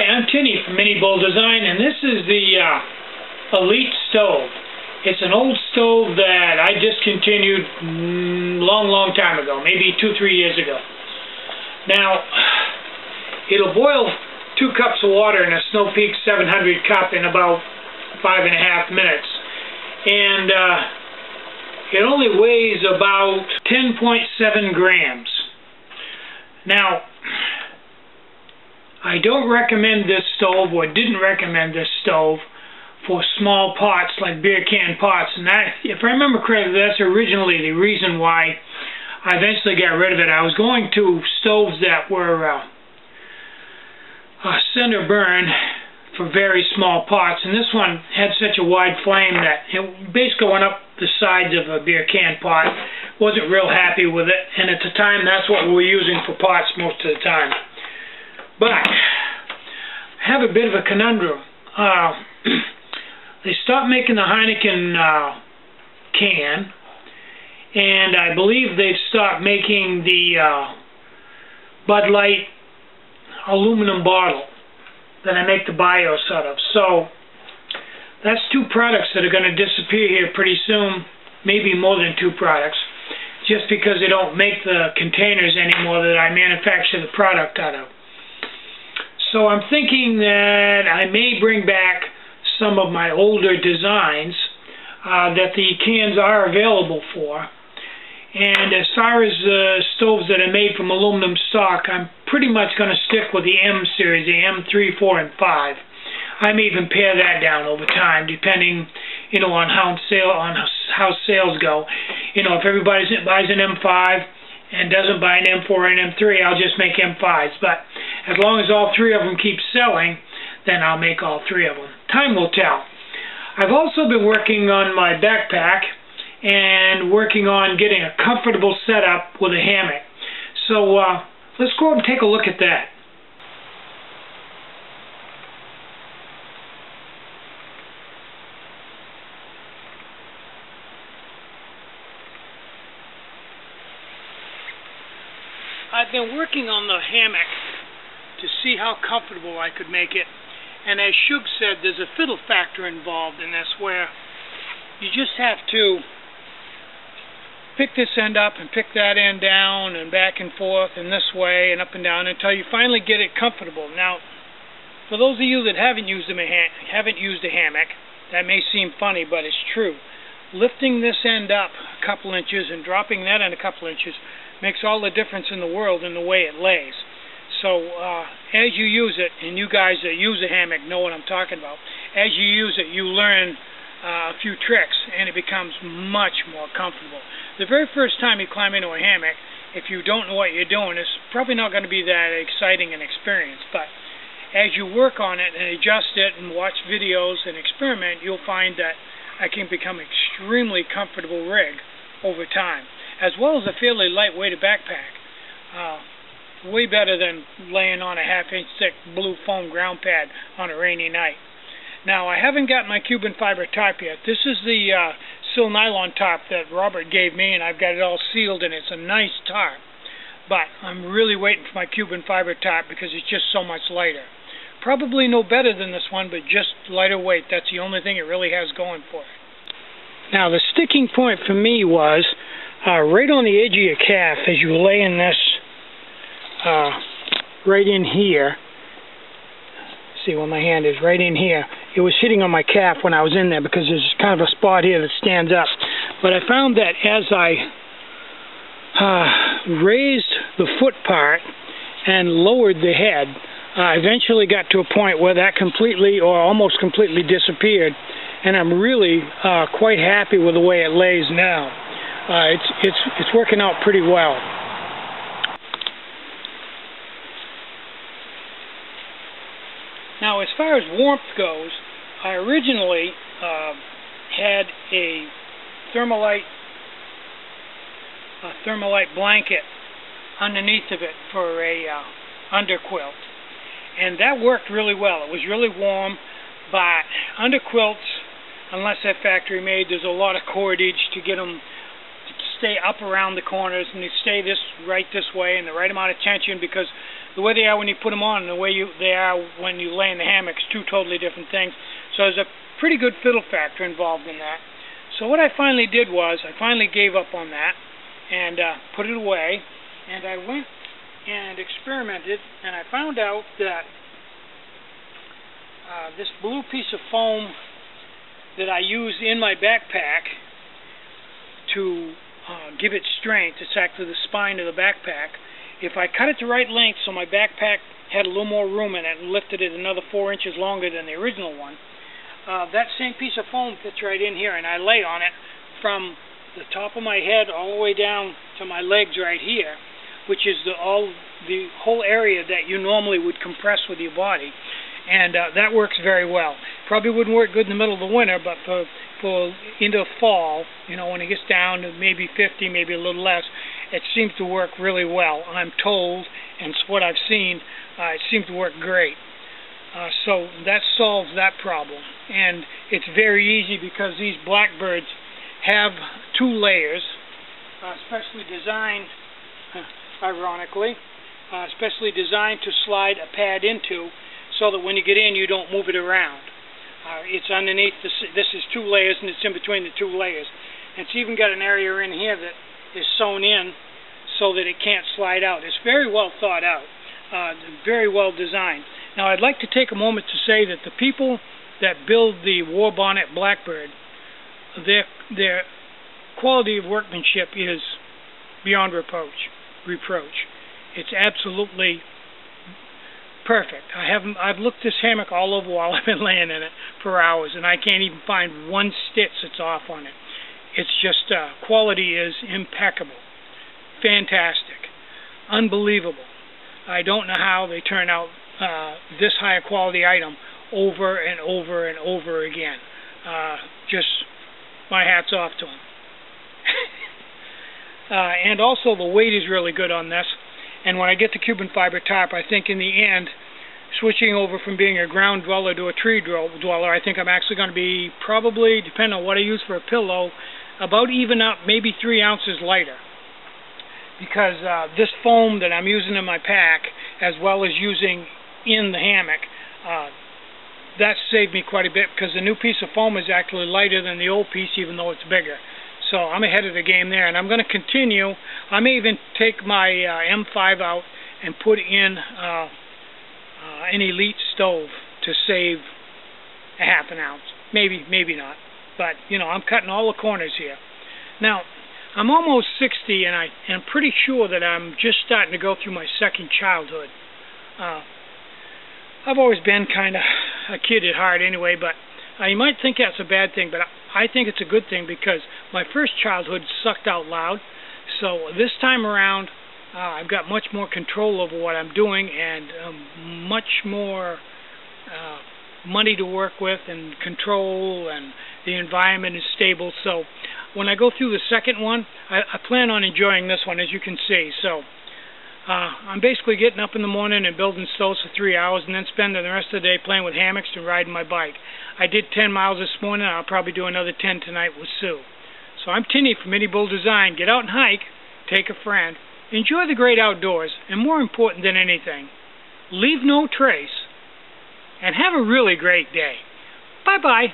I'm Tinny from Mini Bowl Design, and this is the Elite stove. It's an old stove that I discontinued long time ago, maybe 2-3 years ago. Now, it'll boil 2 cups of water in a Snow Peak 700 cup in about 5.5 minutes. And it only weighs about 10.7 grams. Now, I don't recommend this stove, or didn't recommend this stove, for small pots like beer can pots. And that, if I remember correctly, that's originally the reason why I eventually got rid of it. I was going to stoves that were center burn for very small pots, and this one had such a wide flame that it basically went up the sides of a beer can pot. Wasn't real happy with it, and at the time that's what we were using for pots most of the time. But I have a bit of a conundrum. They stopped making the Heineken can, and I believe they've stopped making the Bud Light aluminum bottle that I make the BIOS out of. So that's 2 products that are going to disappear here pretty soon, maybe more than 2 products, just because they don't make the containers anymore that I manufacture the product out of. So I'm thinking that I may bring back some of my older designs that the cans are available for. And as far as stoves that are made from aluminum stock, I'm pretty much going to stick with the M series, the M3, 4, and 5. I may even pare that down over time, depending, on how sales go. If everybody buys an M5 and doesn't buy an M4 or an M3, I'll just make M5s. But as long as all 3 of them keep selling, then I'll make all 3 of them. Time will tell. I've also been working on my backpack and working on getting a comfortable setup with a hammock. So let's go and take a look at that. I've been working on the hammock to see how comfortable I could make it, and as Shug said, there's a fiddle factor involved in this, where you just have to pick this end up and pick that end down and back and forth and this way and up and down until you finally get it comfortable. Now, for those of you that haven't used a hammock, that may seem funny, but it's true. Lifting this end up a couple inches and dropping that end a couple inches makes all the difference in the world in the way it lays. So as you use it, and you guys that use a hammock know what I'm talking about, as you use it, you learn a few tricks, and it becomes much more comfortable. The very first time you climb into a hammock, if you don't know what you're doing, it's probably not going to be that exciting an experience. But as you work on it and adjust it and watch videos and experiment, you'll find that it can become extremely comfortable rig over time, as well as a fairly lightweight backpack. Way better than laying on a 1/2-inch thick blue foam ground pad on a rainy night. Now, I haven't got my Cuban fiber tarp yet. This is the sil nylon tarp that Robert gave me, and I've got it all sealed, and it's a nice tarp. But I'm really waiting for my Cuban fiber tarp because it's just so much lighter. Probably no better than this one, but just lighter weight. That's the only thing it really has going for it. Now, the sticking point for me was right on the edge of your calf as you lay in this, right in here. See where my hand is, right in here. It was hitting on my calf when I was in there because there's kind of a spot here that stands up. But I found that as I raised the foot part and lowered the head, I eventually got to a point where that completely or almost completely disappeared, and I'm really quite happy with the way it lays now. It's working out pretty well. Now, as far as warmth goes, I originally had a thermalite blanket underneath of it for a underquilt, and that worked really well. It was really warm, but underquilts, unless they're factory made, there's a lot of cordage to get them stay up around the corners, and they stay this way, and the right amount of tension, because the way they are when you put them on and the way they are when you lay in the hammock is two totally different things. So there's a pretty good fiddle factor involved in that. So what I finally did was, I finally gave up on that and put it away, and I went and experimented, and I found out that this blue piece of foam that I use in my backpack to give it strength, it's actually the spine of the backpack. If I cut it the right length so my backpack had a little more room in it and lifted it another 4 inches longer than the original one, that same piece of foam fits right in here, and I lay on it from the top of my head all the way down to my legs right here, which is the whole area that you normally would compress with your body, and that works very well. Probably wouldn't work good in the middle of the winter, but for into fall, you know, when it gets down to maybe 50, maybe a little less, it seems to work really well. I'm told, and it's what I've seen, it seems to work great. So that solves that problem, and it's very easy because these blackbirds have 2 layers, specially designed, ironically, specially designed to slide a pad into, so that when you get in, you don't move it around. It's underneath, this is 2 layers, and it's in between the 2 layers. And it's even got an area in here that is sewn in so that it can't slide out. It's very well thought out, very well designed. Now, I'd like to take a moment to say that the people that build the war bonnet blackbird, their quality of workmanship is beyond reproach. It's absolutely perfect. I've looked this hammock all over while I've been laying in it for hours, and I can't even find one stitch that's off on it. It's just quality is impeccable, fantastic, unbelievable. I don't know how they turn out this high a quality item over and over and over again. Just my hat's off to them. And also the weight is really good on this. And when I get the Cuban fiber tarp, I think in the end, switching over from being a ground dweller to a tree dweller, I think I'm actually going to be probably, depending on what I use for a pillow, about even up, maybe 3 ounces lighter. Because this foam that I'm using in my pack, as well as using in the hammock, that saved me quite a bit, because the new piece of foam is actually lighter than the old piece, even though it's bigger. So I'm ahead of the game there, and I'm going to continue. I may even take my M5 out and put in an Elite stove to save a ½ ounce. Maybe not. But, you know, I'm cutting all the corners here. Now, I'm almost 60, and I'm pretty sure that I'm just starting to go through my second childhood. I've always been kind of a kid at heart anyway, but you might think that's a bad thing, but I think it's a good thing, because my first childhood sucked out loud. So this time around, I've got much more control over what I'm doing, and much more money to work with and control, and the environment is stable. So when I go through the second one, I plan on enjoying this one, as you can see. So I'm basically getting up in the morning and building stoves for 3 hours, and then spending the rest of the day playing with hammocks and riding my bike. I did 10 miles this morning. I'll probably do another 10 tonight with Sue. So I'm Tinny from Mitty Bull Design. Get out and hike, take a friend, enjoy the great outdoors, and more important than anything, leave no trace, and have a really great day. Bye-bye.